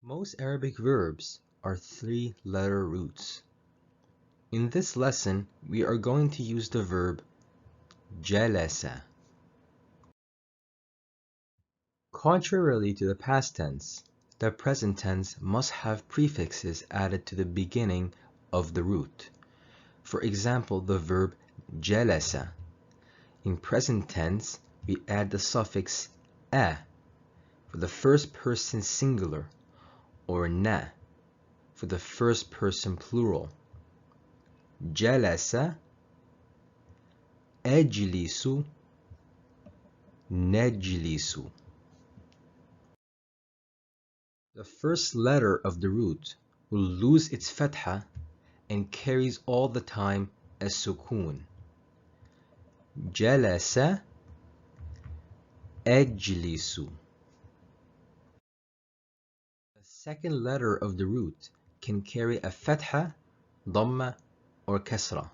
Most Arabic verbs are three-letter roots. In this lesson, we are going to use the verb jalasa. Contrarily to the past tense, the present tense must have prefixes added to the beginning of the root. For example, the verb jalasa. In present tense, we add the suffix a for the first person singular, or na for the first person plural. Jalasa, ajlisu, najlisu. The first letter of the root will lose its fatha and carries all the time as SOKOUN. Jalasa, ajlisu. The second letter of the root can carry a fatha, DAMMAH, or kasra.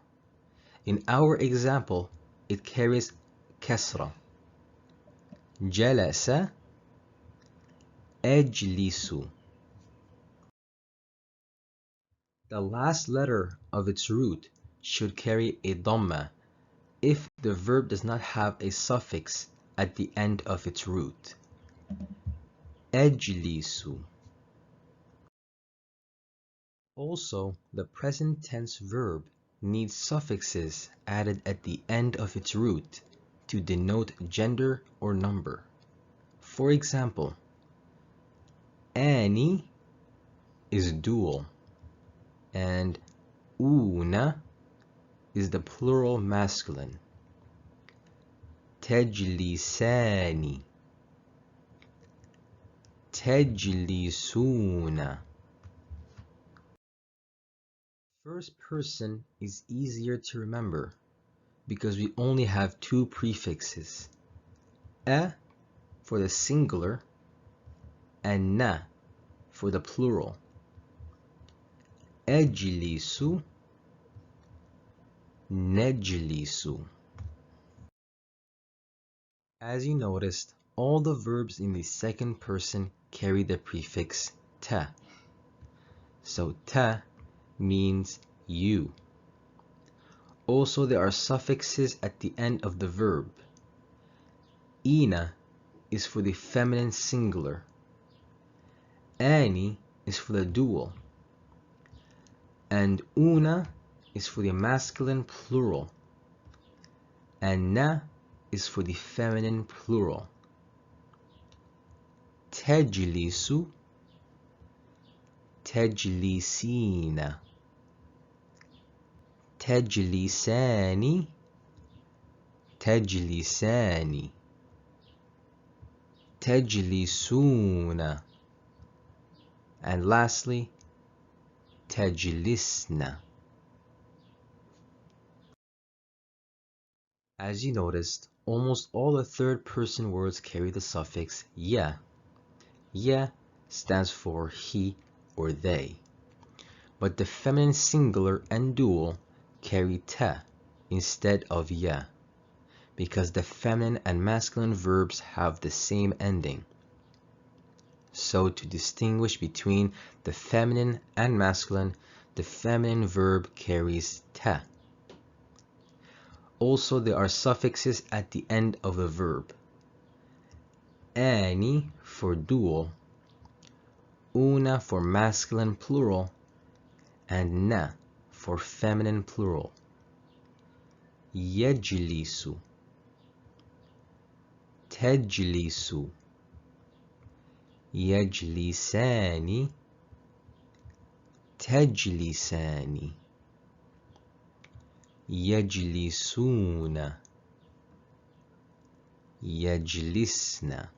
In our example, it carries kasra. Jalasa, ajlisu. The last letter of its root should carry a DAMMAH if the verb does not have a suffix at the end of its root. Ajlisu. Also, the present tense verb needs suffixes added at the end of its root to denote gender or number. For example, ani is dual and una is the plural masculine. Tajlisani, tajlisuna. First person is easier to remember because we only have two prefixes, a for the singular and na for the plural. Ajlisu, najlisu. As you noticed, all the verbs in the second person carry the prefix ta. So ta means you. Also, there are suffixes at the end of the verb. Ina is for the feminine singular. Ani is for the dual. And una is for the masculine plural. And na is for the feminine plural. Tajlisu, tajlisina. Tajlisani, tajlisani. Tajlisuna. And lastly, tajlisna. As you noticed, almost all the third person words carry the suffix ya. Ya stands for he or they. But the feminine singular and dual carry ta instead of ya, because the feminine and masculine verbs have the same ending. So to distinguish between the feminine and masculine, the feminine verb carries ta. Also, there are suffixes at the end of the verb. Ani for dual, una for masculine plural, and na for feminine plural. Yajlisu, tajlisu, yajlisani, tajlisani, yajlisuna, yajlisna.